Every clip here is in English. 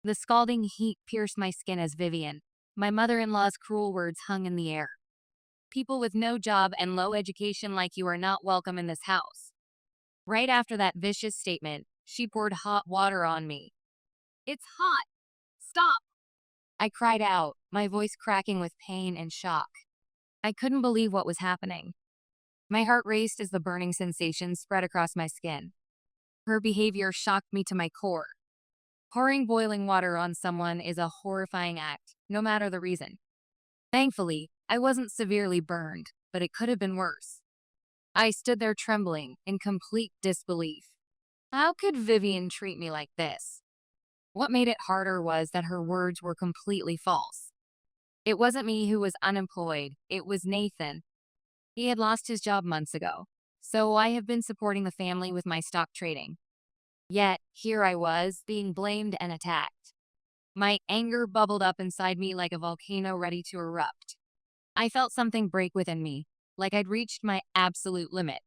The scalding heat pierced my skin as Vivian, my mother-in-law's cruel words hung in the air. People with no job and low education like you are not welcome in this house. Right after that vicious statement, she poured hot water on me. It's hot! Stop! I cried out, my voice cracking with pain and shock. I couldn't believe what was happening. My heart raced as the burning sensation spread across my skin. Her behavior shocked me to my core. Pouring boiling water on someone is a horrifying act, no matter the reason. Thankfully, I wasn't severely burned, but it could have been worse. I stood there trembling, in complete disbelief. How could Vivian treat me like this? What made it harder was that her words were completely false. It wasn't me who was unemployed, it was Nathan. He had lost his job months ago, so I have been supporting the family with my stock trading. Yet, here I was, being blamed and attacked. My anger bubbled up inside me like a volcano ready to erupt. I felt something break within me, like I'd reached my absolute limit.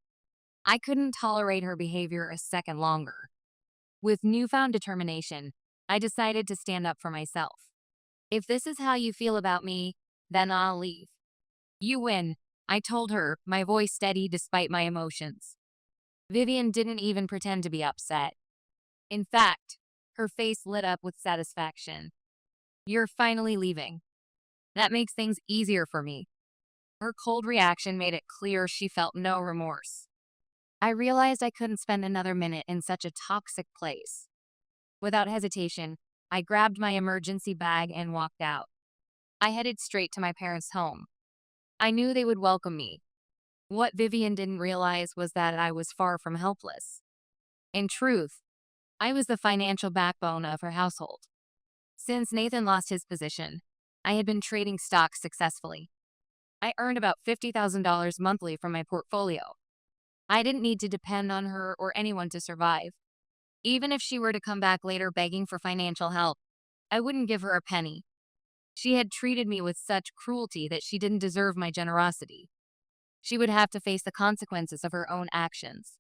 I couldn't tolerate her behavior a second longer. With newfound determination, I decided to stand up for myself. If this is how you feel about me, then I'll leave. You win, I told her, my voice steady despite my emotions. Vivian didn't even pretend to be upset. In fact, her face lit up with satisfaction. You're finally leaving. That makes things easier for me. Her cold reaction made it clear she felt no remorse. I realized I couldn't spend another minute in such a toxic place. Without hesitation, I grabbed my emergency bag and walked out. I headed straight to my parents' home. I knew they would welcome me. What Vivian didn't realize was that I was far from helpless. In truth, I was the financial backbone of her household. Since Nathan lost his position, I had been trading stocks successfully. I earned about $50,000 monthly from my portfolio. I didn't need to depend on her or anyone to survive. Even if she were to come back later begging for financial help, I wouldn't give her a penny. She had treated me with such cruelty that she didn't deserve my generosity. She would have to face the consequences of her own actions.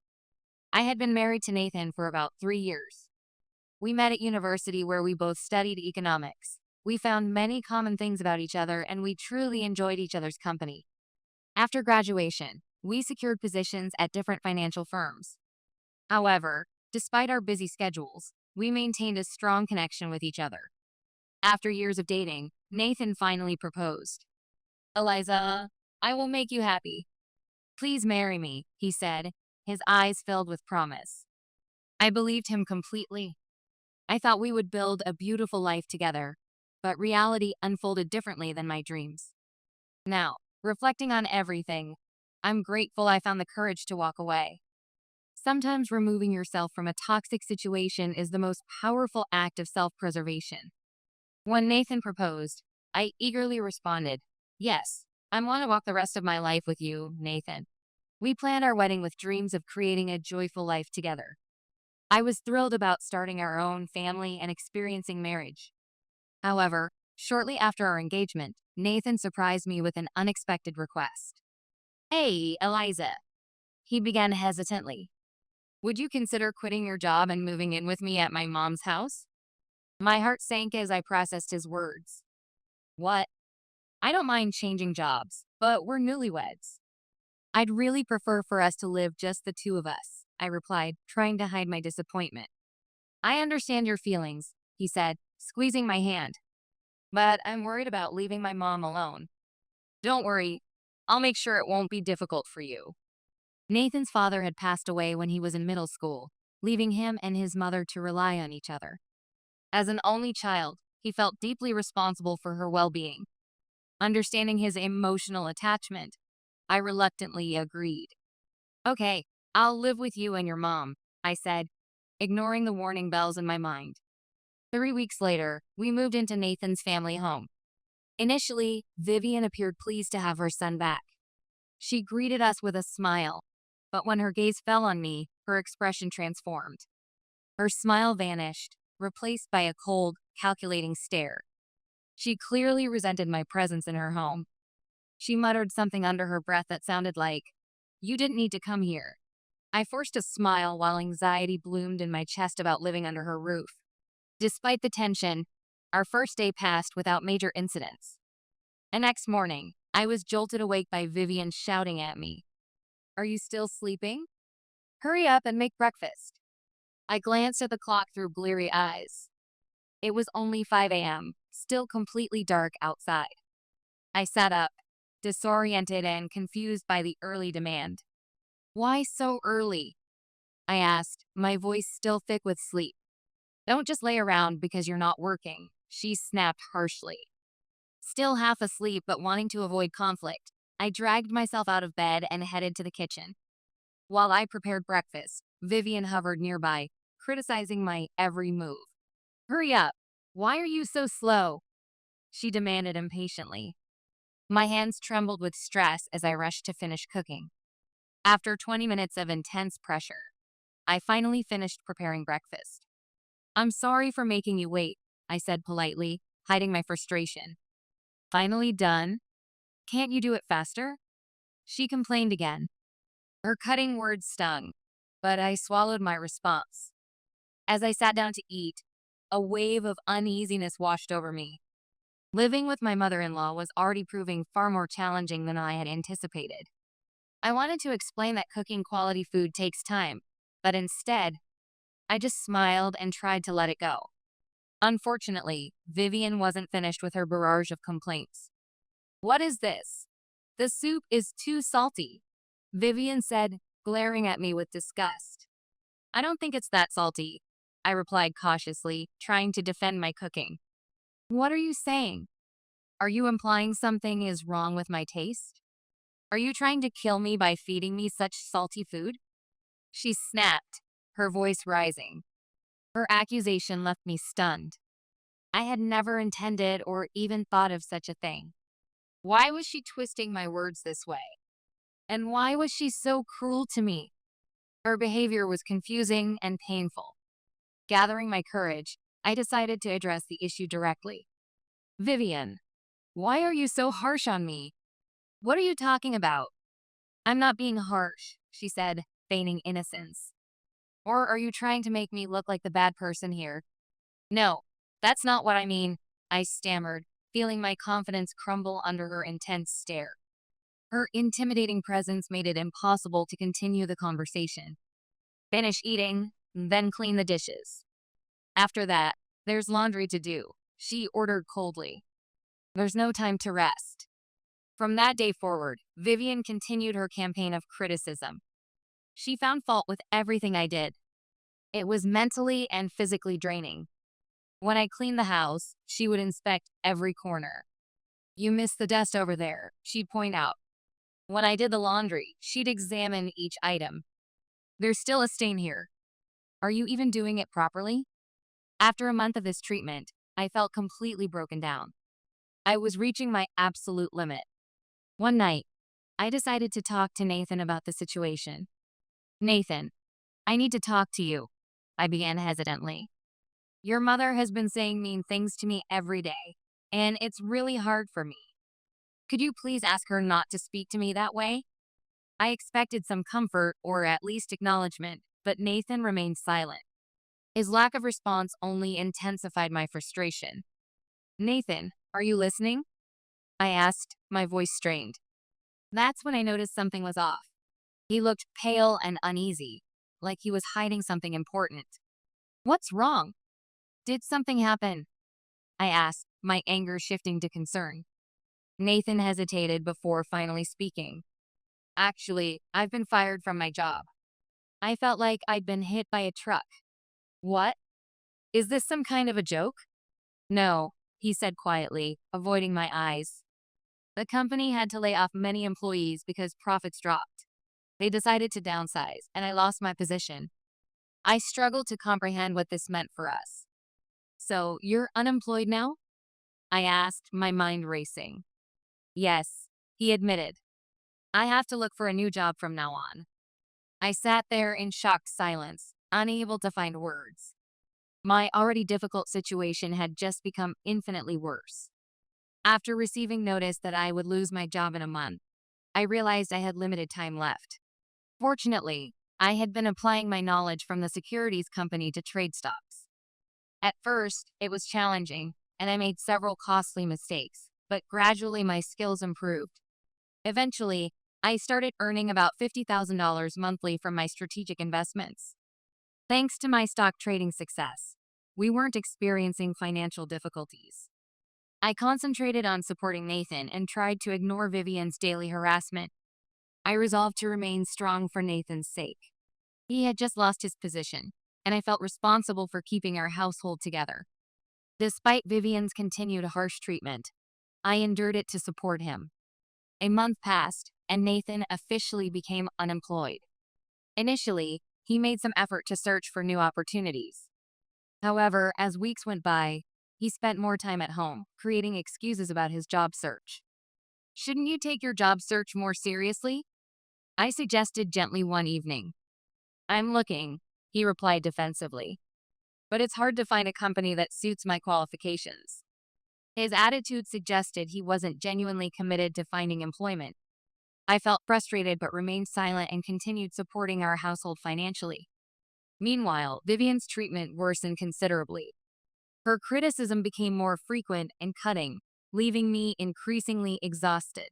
I had been married to Nathan for about 3 years. We met at university where we both studied economics. We found many common things about each other and we truly enjoyed each other's company. After graduation, we secured positions at different financial firms. However, despite our busy schedules, we maintained a strong connection with each other. After years of dating, Nathan finally proposed. Eliza, I will make you happy. Please marry me, he said, his eyes filled with promise. I believed him completely. I thought we would build a beautiful life together, but reality unfolded differently than my dreams. Now, reflecting on everything, I'm grateful I found the courage to walk away. Sometimes removing yourself from a toxic situation is the most powerful act of self-preservation. When Nathan proposed, I eagerly responded, yes, I want to walk the rest of my life with you, Nathan. We planned our wedding with dreams of creating a joyful life together. I was thrilled about starting our own family and experiencing marriage. However, shortly after our engagement, Nathan surprised me with an unexpected request. Hey, Eliza, he began hesitantly. Would you consider quitting your job and moving in with me at my mom's house? My heart sank as I processed his words. What? I don't mind changing jobs, but we're newlyweds. I'd really prefer for us to live just the two of us, I replied, trying to hide my disappointment. I understand your feelings, he said, squeezing my hand. But I'm worried about leaving my mom alone. Don't worry, I'll make sure it won't be difficult for you. Nathan's father had passed away when he was in middle school, leaving him and his mother to rely on each other. As an only child, he felt deeply responsible for her well-being. Understanding his emotional attachment, I reluctantly agreed. Okay, I'll live with you and your mom, I said, ignoring the warning bells in my mind. 3 weeks later, we moved into Nathan's family home. Initially, Vivian appeared pleased to have her son back. She greeted us with a smile, but when her gaze fell on me, her expression transformed. Her smile vanished, replaced by a cold, calculating stare. She clearly resented my presence in her home. She muttered something under her breath that sounded like, "You didn't need to come here." I forced a smile while anxiety bloomed in my chest about living under her roof. Despite the tension, our first day passed without major incidents. The next morning, I was jolted awake by Vivian shouting at me, "Are you still sleeping? Hurry up and make breakfast." I glanced at the clock through bleary eyes. It was only 5 a.m., still completely dark outside. I sat up, disoriented and confused by the early demand. "Why so early?" I asked, my voice still thick with sleep. "Don't just lay around because you're not working," she snapped harshly. Still half asleep but wanting to avoid conflict, I dragged myself out of bed and headed to the kitchen. While I prepared breakfast, Vivian hovered nearby, criticizing my every move. "Hurry up! Why are you so slow?" she demanded impatiently. My hands trembled with stress as I rushed to finish cooking. After 20 minutes of intense pressure, I finally finished preparing breakfast. "I'm sorry for making you wait," I said politely, hiding my frustration. "Finally done? Can't you do it faster?" she complained again. Her cutting words stung, but I swallowed my response. As I sat down to eat, a wave of uneasiness washed over me. Living with my mother-in-law was already proving far more challenging than I had anticipated. I wanted to explain that cooking quality food takes time, but instead, I just smiled and tried to let it go. Unfortunately, Vivian wasn't finished with her barrage of complaints. "What is this? The soup is too salty," Vivian said, glaring at me with disgust. "I don't think it's that salty," I replied cautiously, trying to defend my cooking. "What are you saying? Are you implying something is wrong with my taste? Are you trying to kill me by feeding me such salty food?" she snapped, her voice rising. Her accusation left me stunned. I had never intended or even thought of such a thing. Why was she twisting my words this way? And why was she so cruel to me? Her behavior was confusing and painful. Gathering my courage, I decided to address the issue directly. "Vivian, why are you so harsh on me? What are you talking about?" "I'm not being harsh," she said, feigning innocence. "Or are you trying to make me look like the bad person here?" "No, that's not what I mean," I stammered, feeling my confidence crumble under her intense stare. Her intimidating presence made it impossible to continue the conversation. "Finish eating, then clean the dishes. After that, there's laundry to do," she ordered coldly. "There's no time to rest." From that day forward, Vivian continued her campaign of criticism. She found fault with everything I did. It was mentally and physically draining. When I cleaned the house, she would inspect every corner. "You missed the dust over there," she'd point out. When I did the laundry, she'd examine each item. "There's still a stain here. Are you even doing it properly?" After a month of this treatment, I felt completely broken down. I was reaching my absolute limit. One night, I decided to talk to Nathan about the situation. "Nathan, I need to talk to you," I began hesitantly. "Your mother has been saying mean things to me every day, and it's really hard for me. Could you please ask her not to speak to me that way?" I expected some comfort or at least acknowledgement, but Nathan remained silent. His lack of response only intensified my frustration. "Nathan, are you listening?" I asked, my voice strained. That's when I noticed something was off. He looked pale and uneasy, like he was hiding something important. "What's wrong? Did something happen?" I asked, my anger shifting to concern. Nathan hesitated before finally speaking. "Actually, I've been fired from my job. I felt like I'd been hit by a truck." "What? Is this some kind of a joke?" "No," he said quietly, avoiding my eyes. "The company had to lay off many employees because profits dropped. They decided to downsize, and I lost my position." I struggled to comprehend what this meant for us. "So, you're unemployed now?" I asked, my mind racing. "Yes," he admitted. "I have to look for a new job from now on." I sat there in shocked silence, unable to find words. My already difficult situation had just become infinitely worse. After receiving notice that I would lose my job in a month, I realized I had limited time left. Fortunately, I had been applying my knowledge from the securities company to trade stocks. At first, it was challenging, and I made several costly mistakes, but gradually my skills improved. Eventually, I started earning about $50,000 monthly from my strategic investments. Thanks to my stock trading success, we weren't experiencing financial difficulties. I concentrated on supporting Nathan and tried to ignore Vivian's daily harassment. I resolved to remain strong for Nathan's sake. He had just lost his position, and I felt responsible for keeping our household together. Despite Vivian's continued harsh treatment, I endured it to support him. A month passed, and Nathan officially became unemployed. Initially, he made some effort to search for new opportunities. However, as weeks went by, he spent more time at home, creating excuses about his job search. "Shouldn't you take your job search more seriously?" I suggested gently one evening. "I'm looking," he replied defensively, "but it's hard to find a company that suits my qualifications." His attitude suggested he wasn't genuinely committed to finding employment. I felt frustrated but remained silent and continued supporting our household financially. Meanwhile, Vivian's treatment worsened considerably. Her criticism became more frequent and cutting, leaving me increasingly exhausted.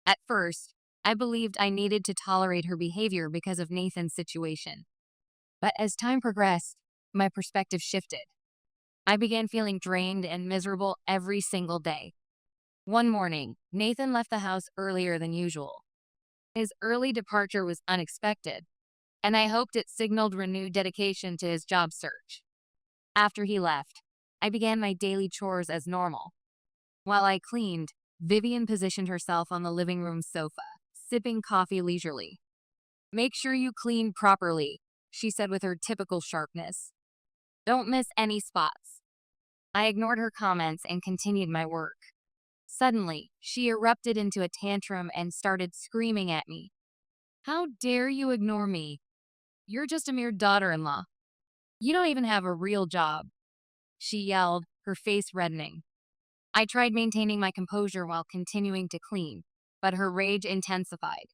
At first, I believed I needed to tolerate her behavior because of Nathan's situation. But as time progressed, my perspective shifted. I began feeling drained and miserable every single day. One morning, Nathan left the house earlier than usual. His early departure was unexpected, and I hoped it signaled renewed dedication to his job search. After he left, I began my daily chores as normal. While I cleaned, Vivian positioned herself on the living room sofa, sipping coffee leisurely. "Make sure you clean properly," she said with her typical sharpness. "Don't miss any spots." I ignored her comments and continued my work. Suddenly, she erupted into a tantrum and started screaming at me. "How dare you ignore me? You're just a mere daughter-in-law. You don't even have a real job," she yelled, her face reddening. I tried maintaining my composure while continuing to clean, but her rage intensified.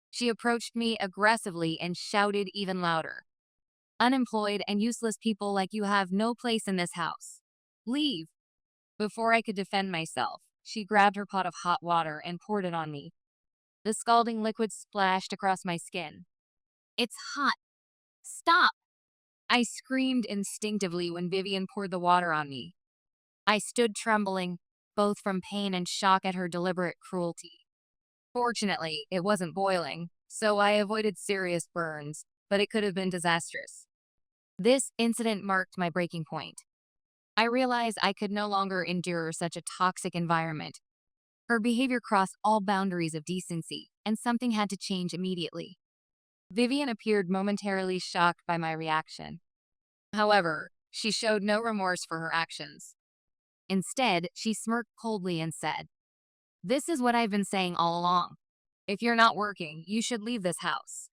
She approached me aggressively and shouted even louder. "Unemployed and useless people like you have no place in this house. Leave." Before I could defend myself, she grabbed her pot of hot water and poured it on me. The scalding liquid splashed across my skin. "It's hot. Stop!" I screamed instinctively when Vivian poured the water on me. I stood trembling, both from pain and shock at her deliberate cruelty. Fortunately, it wasn't boiling, so I avoided serious burns, but it could have been disastrous. This incident marked my breaking point. I realized I could no longer endure such a toxic environment. Her behavior crossed all boundaries of decency, and something had to change immediately. Vivian appeared momentarily shocked by my reaction. However, she showed no remorse for her actions. Instead, she smirked coldly and said, "This is what I've been saying all along. If you're not working, you should leave this house."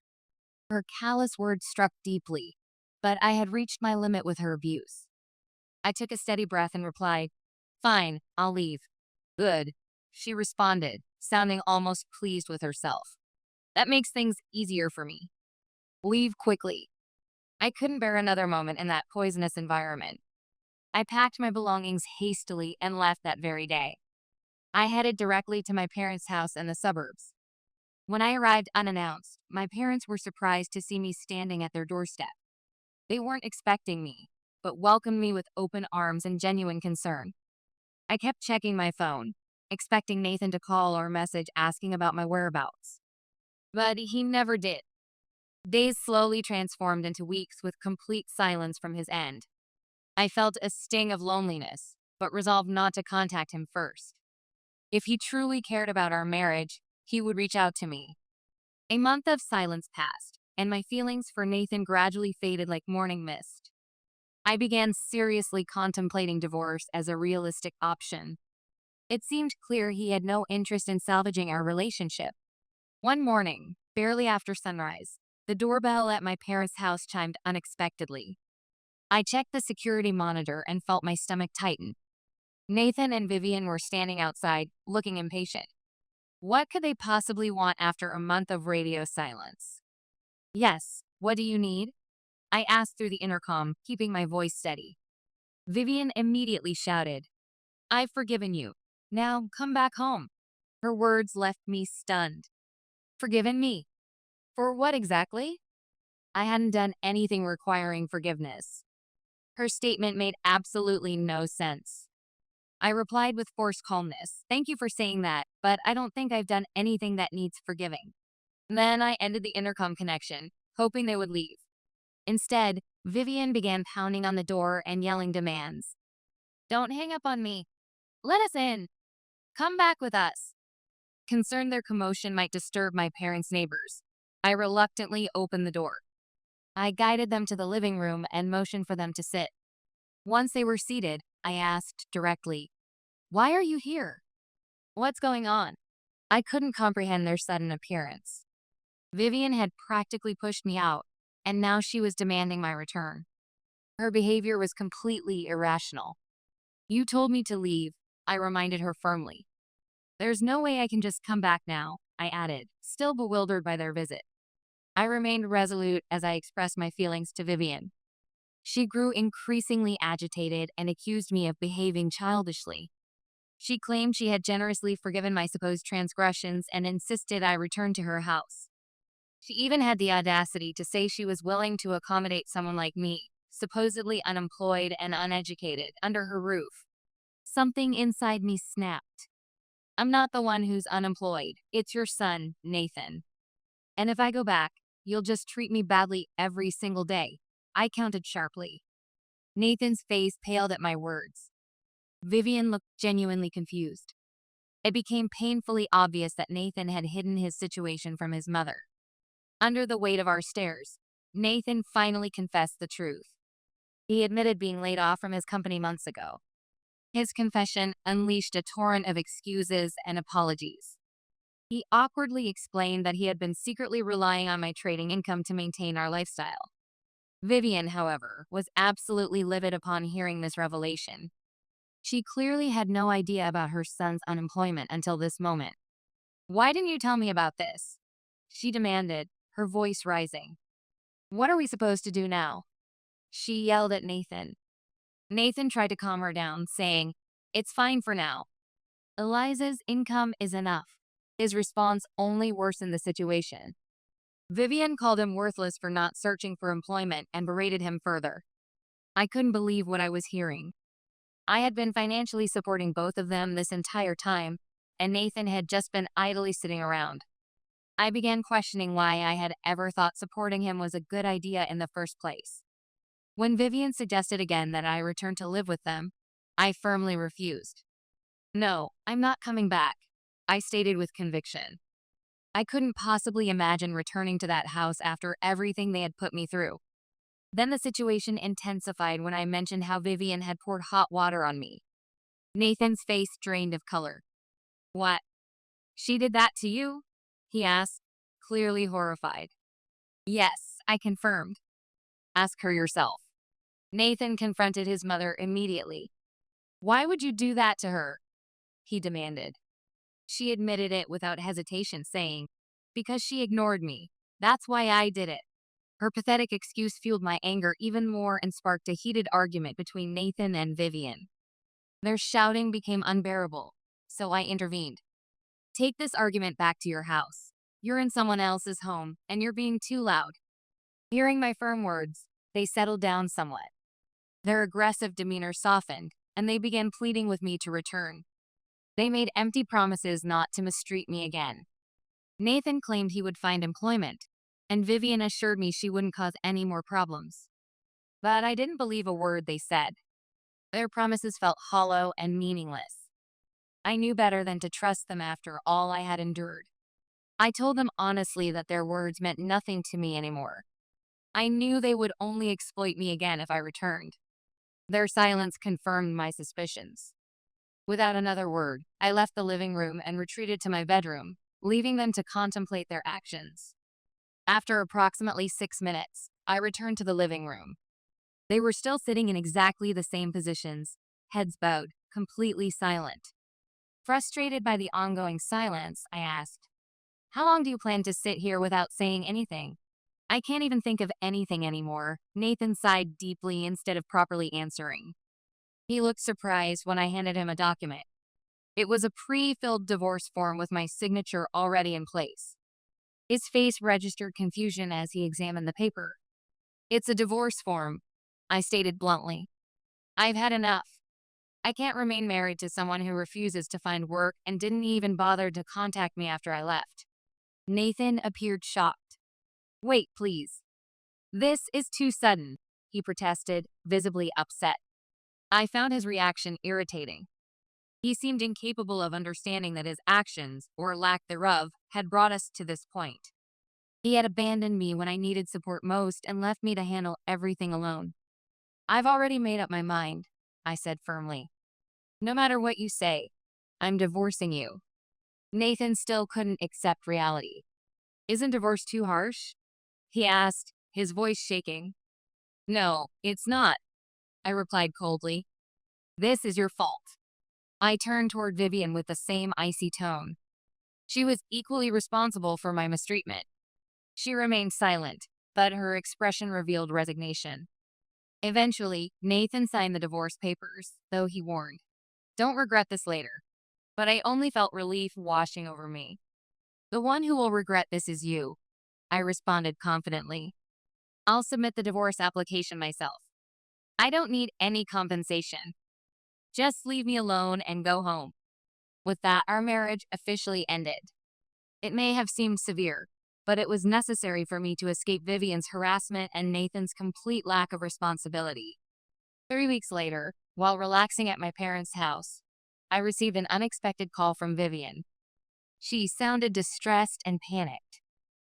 Her callous words struck deeply, but I had reached my limit with her abuse. I took a steady breath and replied, "Fine, I'll leave." "Good," she responded, sounding almost pleased with herself. "That makes things easier for me. Leave quickly." I couldn't bear another moment in that poisonous environment. I packed my belongings hastily and left that very day. I headed directly to my parents' house in the suburbs. When I arrived unannounced, my parents were surprised to see me standing at their doorstep. They weren't expecting me, but welcomed me with open arms and genuine concern. I kept checking my phone, expecting Nathan to call or message asking about my whereabouts. But he never did. Days slowly transformed into weeks with complete silence from his end. I felt a sting of loneliness, but resolved not to contact him first. If he truly cared about our marriage, he would reach out to me. A month of silence passed, and my feelings for Nathan gradually faded like morning mist. I began seriously contemplating divorce as a realistic option. It seemed clear he had no interest in salvaging our relationship. One morning, barely after sunrise, the doorbell at my parents' house chimed unexpectedly. I checked the security monitor and felt my stomach tighten. Nathan and Vivian were standing outside, looking impatient. What could they possibly want after a month of radio silence? "Yes, what do you need?" I asked through the intercom, keeping my voice steady. Vivian immediately shouted, "I've forgiven you. Now come back home." Her words left me stunned. Forgiven me? For what exactly? I hadn't done anything requiring forgiveness. Her statement made absolutely no sense. I replied with forced calmness, "Thank you for saying that, but I don't think I've done anything that needs forgiving." Then I ended the intercom connection, hoping they would leave. Instead, Vivian began pounding on the door and yelling demands. "Don't hang up on me. Let us in. Come back with us." Concerned their commotion might disturb my parents' neighbors, I reluctantly opened the door. I guided them to the living room and motioned for them to sit. Once they were seated, I asked directly, "Why are you here? What's going on?" I couldn't comprehend their sudden appearance. Vivian had practically pushed me out, and now she was demanding my return. Her behavior was completely irrational. "You told me to leave," I reminded her firmly. "There's no way I can just come back now," I added, still bewildered by their visit. I remained resolute as I expressed my feelings to Vivian. She grew increasingly agitated and accused me of behaving childishly. She claimed she had generously forgiven my supposed transgressions and insisted I return to her house. She even had the audacity to say she was willing to accommodate someone like me, supposedly unemployed and uneducated, under her roof. Something inside me snapped. "I'm not the one who's unemployed. It's your son, Nathan. And if I go back, you'll just treat me badly every single day." I counted sharply. Nathan's face paled at my words. Vivian looked genuinely confused. It became painfully obvious that Nathan had hidden his situation from his mother. Under the weight of our stares, Nathan finally confessed the truth. He admitted being laid off from his company months ago. His confession unleashed a torrent of excuses and apologies. He awkwardly explained that he had been secretly relying on my trading income to maintain our lifestyle. Vivian, however, was absolutely livid upon hearing this revelation. She clearly had no idea about her son's unemployment until this moment. "Why didn't you tell me about this?" she demanded, her voice rising. "What are we supposed to do now?" she yelled at Nathan. Nathan tried to calm her down, saying, "It's fine for now. Eliza's income is enough." His response only worsened the situation. Vivian called him worthless for not searching for employment and berated him further. I couldn't believe what I was hearing. I had been financially supporting both of them this entire time, and Nathan had just been idly sitting around. I began questioning why I had ever thought supporting him was a good idea in the first place. When Vivian suggested again that I return to live with them, I firmly refused. "No, I'm not coming back," I stated with conviction. I couldn't possibly imagine returning to that house after everything they had put me through. Then the situation intensified when I mentioned how Vivian had poured hot water on me. Nathan's face drained of color. "What? She did that to you?" he asked, clearly horrified. "Yes," I confirmed. "Ask her yourself." Nathan confronted his mother immediately. "Why would you do that to her?" he demanded. She admitted it without hesitation, saying, "Because she ignored me. That's why I did it." Her pathetic excuse fueled my anger even more and sparked a heated argument between Nathan and Vivian. Their shouting became unbearable, so I intervened. "Take this argument back to your house. You're in someone else's home, and you're being too loud." Hearing my firm words, they settled down somewhat. Their aggressive demeanor softened, and they began pleading with me to return. They made empty promises not to mistreat me again. Nathan claimed he would find employment, and Vivian assured me she wouldn't cause any more problems. But I didn't believe a word they said. Their promises felt hollow and meaningless. I knew better than to trust them after all I had endured. I told them honestly that their words meant nothing to me anymore. I knew they would only exploit me again if I returned. Their silence confirmed my suspicions. Without another word, I left the living room and retreated to my bedroom, leaving them to contemplate their actions. After approximately 6 minutes, I returned to the living room. They were still sitting in exactly the same positions, heads bowed, completely silent. Frustrated by the ongoing silence, I asked, "How long do you plan to sit here without saying anything?" "I can't even think of anything anymore." Nathan sighed deeply instead of properly answering. He looked surprised when I handed him a document. It was a pre-filled divorce form with my signature already in place. His face registered confusion as he examined the paper. "It's a divorce form," I stated bluntly. "I've had enough. I can't remain married to someone who refuses to find work and didn't even bother to contact me after I left." Nathan appeared shocked. "Wait, please. This is too sudden," he protested, visibly upset. I found his reaction irritating. He seemed incapable of understanding that his actions, or lack thereof, had brought us to this point. He had abandoned me when I needed support most and left me to handle everything alone. "I've already made up my mind," I said firmly. "No matter what you say, I'm divorcing you." Nathan still couldn't accept reality. "Isn't divorce too harsh?" he asked, his voice shaking. "No, it's not," I replied coldly. "This is your fault." I turned toward Vivian with the same icy tone. She was equally responsible for my mistreatment. She remained silent, but her expression revealed resignation. Eventually, Nathan signed the divorce papers, though he warned, "Don't regret this later." But I only felt relief washing over me. "The one who will regret this is you," I responded confidently. "I'll submit the divorce application myself. I don't need any compensation. Just leave me alone and go home." With that, our marriage officially ended. It may have seemed severe, but it was necessary for me to escape Vivian's harassment and Nathan's complete lack of responsibility. 3 weeks later, while relaxing at my parents' house, I received an unexpected call from Vivian. She sounded distressed and panicked.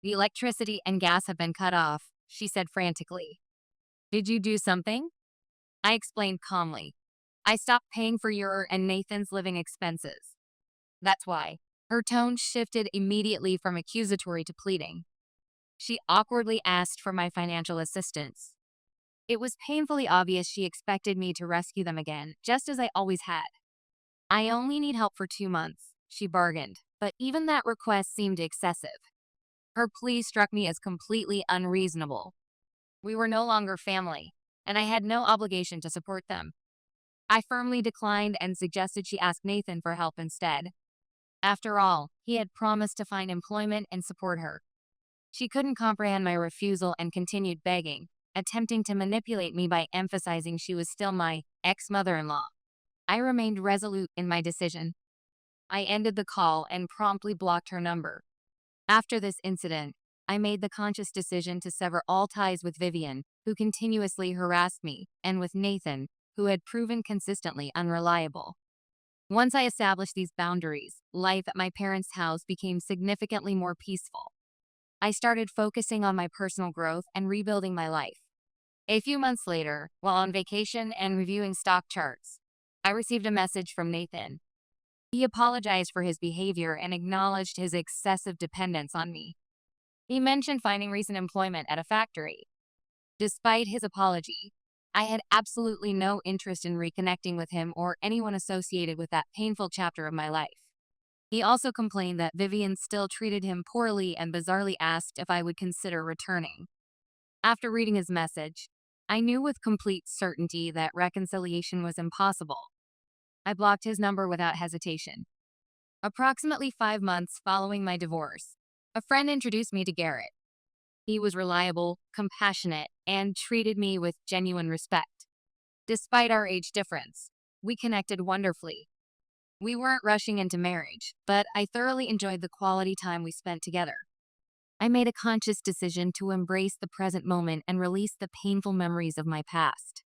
"The electricity and gas have been cut off," she said frantically. "Did you do something?" I explained calmly. "I stopped paying for your and Nathan's living expenses. That's why." Her tone shifted immediately from accusatory to pleading. She awkwardly asked for my financial assistance. It was painfully obvious she expected me to rescue them again, just as I always had. "I only need help for 2 months," she bargained, but even that request seemed excessive. Her plea struck me as completely unreasonable. We were no longer family, and I had no obligation to support them. I firmly declined and suggested she ask Nathan for help instead. After all, he had promised to find employment and support her. She couldn't comprehend my refusal and continued begging, attempting to manipulate me by emphasizing she was still my ex-mother-in-law. I remained resolute in my decision. I ended the call and promptly blocked her number. After this incident, I made the conscious decision to sever all ties with Vivian, who continuously harassed me, and with Nathan, who had proven consistently unreliable. Once I established these boundaries, life at my parents' house became significantly more peaceful. I started focusing on my personal growth and rebuilding my life. A few months later, while on vacation and reviewing stock charts, I received a message from Nathan. He apologized for his behavior and acknowledged his excessive dependence on me. He mentioned finding recent employment at a factory. Despite his apology, I had absolutely no interest in reconnecting with him or anyone associated with that painful chapter of my life. He also complained that Vivian still treated him poorly and bizarrely asked if I would consider returning. After reading his message, I knew with complete certainty that reconciliation was impossible. I blocked his number without hesitation. Approximately 5 months following my divorce, a friend introduced me to Garrett. He was reliable, compassionate, and treated me with genuine respect. Despite our age difference, we connected wonderfully. We weren't rushing into marriage, but I thoroughly enjoyed the quality time we spent together. I made a conscious decision to embrace the present moment and release the painful memories of my past.